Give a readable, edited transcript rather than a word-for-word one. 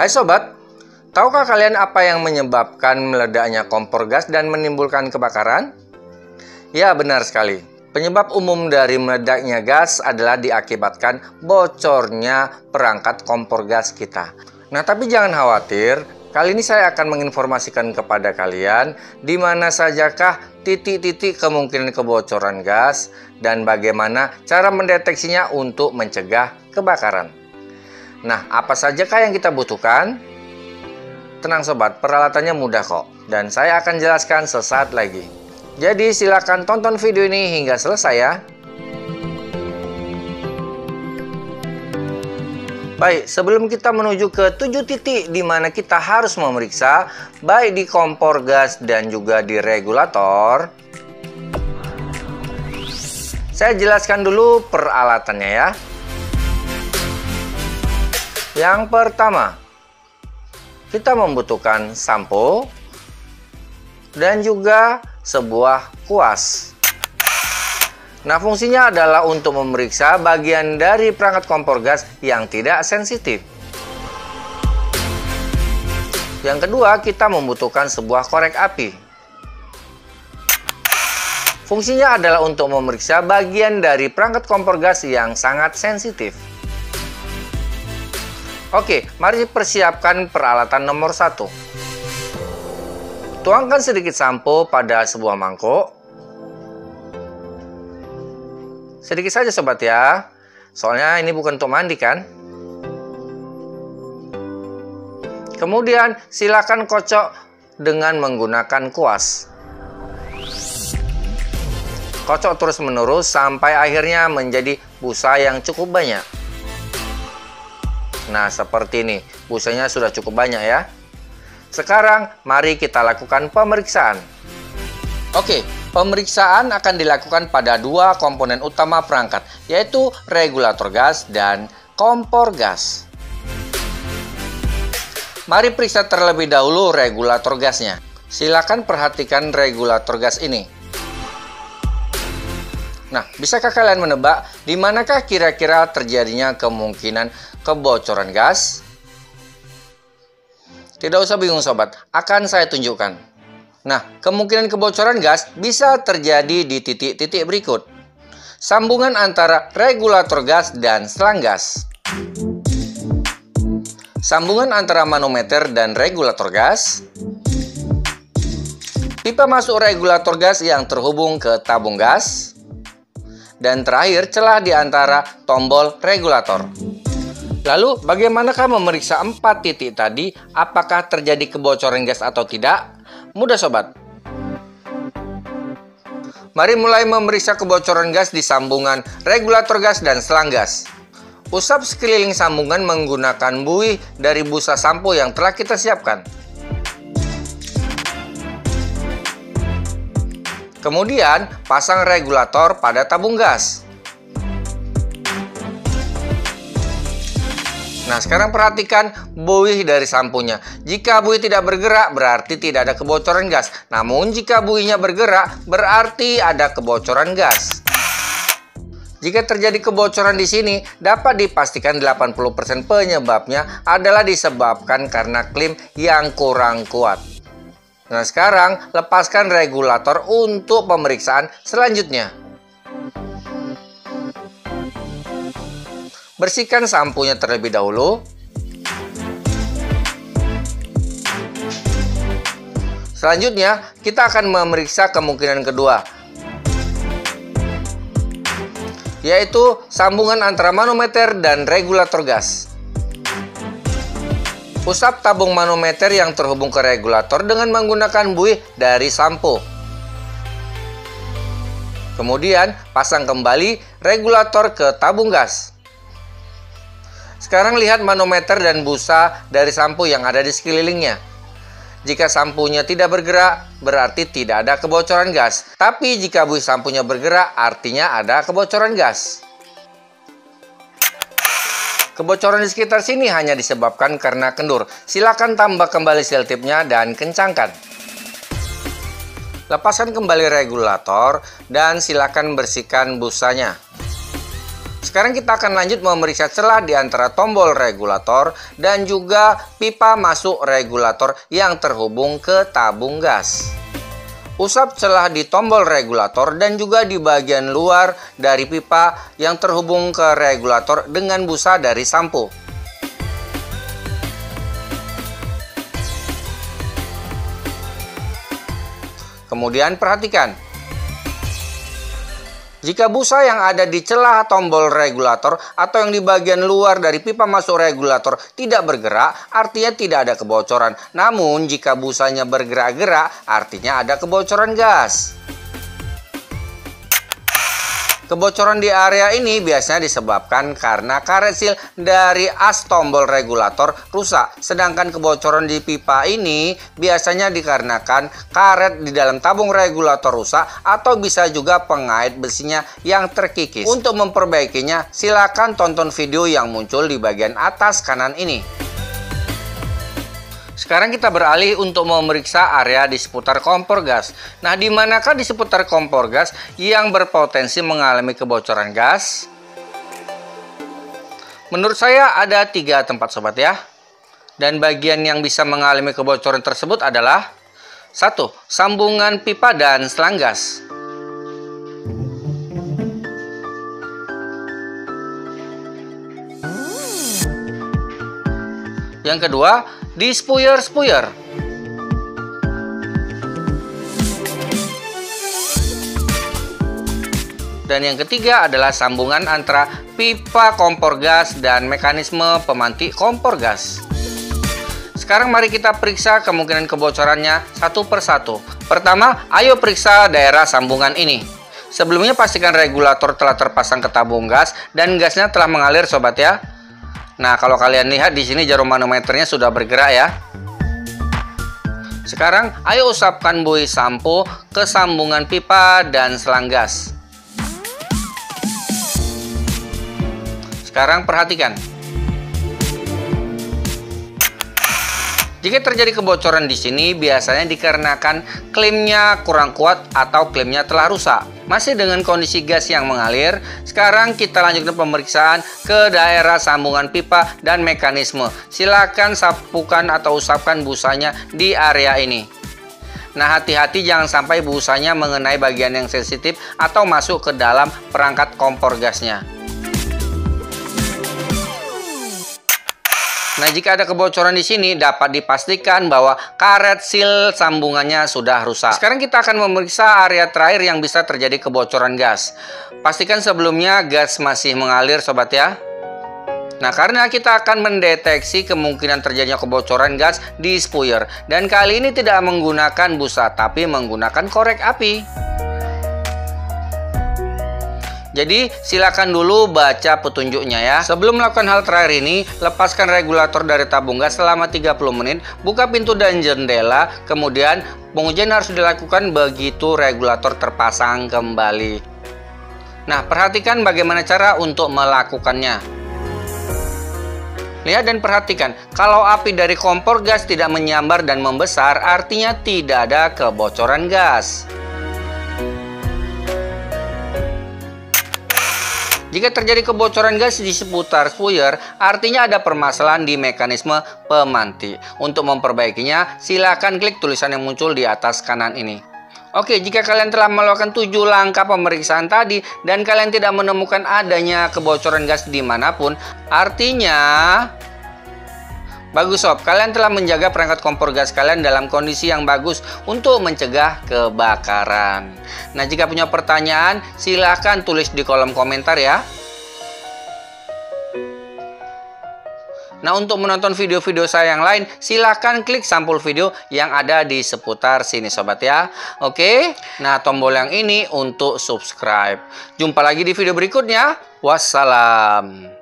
Hai sobat, tahukah kalian apa yang menyebabkan meledaknya kompor gas dan menimbulkan kebakaran? Ya, benar sekali. Penyebab umum dari meledaknya gas adalah diakibatkan bocornya perangkat kompor gas kita. Nah, tapi jangan khawatir, kali ini saya akan menginformasikan kepada kalian di mana sajakah titik-titik kemungkinan kebocoran gas dan bagaimana cara mendeteksinya untuk mencegah kebakaran. Nah, apa sajakah yang kita butuhkan? Tenang sobat, peralatannya mudah kok, dan saya akan jelaskan sesaat lagi. Jadi silakan tonton video ini hingga selesai ya. Baik, sebelum kita menuju ke 7 titik di mana kita harus memeriksa baik di kompor gas dan juga di regulator, saya jelaskan dulu peralatannya ya. Yang pertama, kita membutuhkan sampo dan juga sebuah kuas. Nah, fungsinya adalah untuk memeriksa bagian dari perangkat kompor gas yang tidak sensitif. Yang kedua, kita membutuhkan sebuah korek api. Fungsinya adalah untuk memeriksa bagian dari perangkat kompor gas yang sangat sensitif. Oke, mari persiapkan peralatan nomor 1. Tuangkan sedikit sampo pada sebuah mangkok. Sedikit saja sobat ya, soalnya ini bukan untuk mandi kan. Kemudian silakan kocok dengan menggunakan kuas. Kocok terus menerus sampai akhirnya menjadi busa yang cukup banyak. Nah, seperti ini, busanya sudah cukup banyak ya. Sekarang, mari kita lakukan pemeriksaan. Oke, pemeriksaan akan dilakukan pada 2 komponen utama perangkat, yaitu regulator gas dan kompor gas. Mari periksa terlebih dahulu regulator gasnya. Silakan perhatikan regulator gas ini. Nah, bisakah kalian menebak di manakah kira-kira terjadinya kemungkinan kebocoran gas? Tidak usah bingung sobat, akan saya tunjukkan. Nah, kemungkinan kebocoran gas bisa terjadi di titik-titik berikut. Sambungan antara regulator gas dan selang gas. Sambungan antara manometer dan regulator gas. Pipa masuk regulator gas yang terhubung ke tabung gas. Dan terakhir, celah di antara tombol regulator. Lalu, bagaimanakah memeriksa 4 titik tadi? Apakah terjadi kebocoran gas atau tidak? Mudah sobat. Mari mulai memeriksa kebocoran gas di sambungan regulator gas dan selang gas. Usap sekeliling sambungan menggunakan buih dari busa sampo yang telah kita siapkan. Kemudian, pasang regulator pada tabung gas. Nah, sekarang perhatikan buih dari samponya. Jika buih tidak bergerak, berarti tidak ada kebocoran gas. Namun, jika buihnya bergerak, berarti ada kebocoran gas. Jika terjadi kebocoran di sini, dapat dipastikan 80% penyebabnya adalah disebabkan karena klem yang kurang kuat. Nah, sekarang lepaskan regulator untuk pemeriksaan selanjutnya. Bersihkan samponya terlebih dahulu. Selanjutnya, kita akan memeriksa kemungkinan kedua, yaitu sambungan antara manometer dan regulator gas. Usap tabung manometer yang terhubung ke regulator dengan menggunakan buih dari sampo. Kemudian, pasang kembali regulator ke tabung gas. Sekarang lihat manometer dan busa dari sampo yang ada di sekelilingnya. Jika samponya tidak bergerak, berarti tidak ada kebocoran gas. Tapi jika buih samponya bergerak, artinya ada kebocoran gas. Kebocoran di sekitar sini hanya disebabkan karena kendur. Silakan tambah kembali selotipnya dan kencangkan. Lepaskan kembali regulator dan silakan bersihkan busanya. Sekarang kita akan lanjut memeriksa celah di antara tombol regulator dan juga pipa masuk regulator yang terhubung ke tabung gas. Usap celah di tombol regulator dan juga di bagian luar dari pipa yang terhubung ke regulator dengan busa dari sampo. Kemudian perhatikan, jika busa yang ada di celah tombol regulator atau yang di bagian luar dari pipa masuk regulator tidak bergerak, artinya tidak ada kebocoran. Namun, jika busanya bergerak-gerak, artinya ada kebocoran gas. Kebocoran di area ini biasanya disebabkan karena karet seal dari as tombol regulator rusak. Sedangkan kebocoran di pipa ini biasanya dikarenakan karet di dalam tabung regulator rusak atau bisa juga pengait besinya yang terkikis. Untuk memperbaikinya, silakan tonton video yang muncul di bagian atas kanan ini. Sekarang kita beralih untuk memeriksa area di seputar kompor gas. Nah, di manakah di seputar kompor gas yang berpotensi mengalami kebocoran gas? Menurut saya ada 3 tempat sobat ya. Dan bagian yang bisa mengalami kebocoran tersebut adalah 1. Sambungan pipa dan selang gas. Yang kedua, di spuyer-spuyer. Dan yang ketiga adalah sambungan antara pipa kompor gas dan mekanisme pemantik kompor gas. Sekarang mari kita periksa kemungkinan kebocorannya satu persatu. Pertama, ayo periksa daerah sambungan ini. Sebelumnya pastikan regulator telah terpasang ke tabung gas dan gasnya telah mengalir sobat ya. Nah, kalau kalian lihat di sini jarum manometernya sudah bergerak ya. Sekarang, ayo usapkan buih sampo ke sambungan pipa dan selang gas. Sekarang perhatikan. Jika terjadi kebocoran di sini, biasanya dikarenakan klemnya kurang kuat atau klemnya telah rusak. Masih dengan kondisi gas yang mengalir, sekarang kita lanjutkan pemeriksaan ke daerah sambungan pipa dan mekanisme. Silakan sapukan atau usapkan busanya di area ini. Nah, hati-hati jangan sampai busanya mengenai bagian yang sensitif atau masuk ke dalam perangkat kompor gasnya. Nah, jika ada kebocoran di sini, dapat dipastikan bahwa karet seal sambungannya sudah rusak. Sekarang kita akan memeriksa area terakhir yang bisa terjadi kebocoran gas. Pastikan sebelumnya gas masih mengalir sobat ya. Nah, karena kita akan mendeteksi kemungkinan terjadinya kebocoran gas di spuyer. Dan kali ini tidak menggunakan busa, tapi menggunakan korek api. Jadi silakan dulu baca petunjuknya ya. Sebelum melakukan hal terakhir ini, lepaskan regulator dari tabung gas selama 30 menit, buka pintu dan jendela, kemudian pengujian harus dilakukan begitu regulator terpasang kembali. Nah, perhatikan bagaimana cara untuk melakukannya. Lihat dan perhatikan, kalau api dari kompor gas tidak menyambar dan membesar, artinya tidak ada kebocoran gas. Jika terjadi kebocoran gas di seputar spuyer, artinya ada permasalahan di mekanisme pemantik. Untuk memperbaikinya, silakan klik tulisan yang muncul di atas kanan ini. Oke, jika kalian telah melakukan 7 langkah pemeriksaan tadi dan kalian tidak menemukan adanya kebocoran gas dimanapun, artinya bagus sob, kalian telah menjaga perangkat kompor gas kalian dalam kondisi yang bagus untuk mencegah kebakaran. Nah, jika punya pertanyaan, silahkan tulis di kolom komentar ya. Nah, untuk menonton video-video saya yang lain, silahkan klik sampul video yang ada di seputar sini sobat ya. Oke, nah tombol yang ini untuk subscribe. Jumpa lagi di video berikutnya. Wassalam.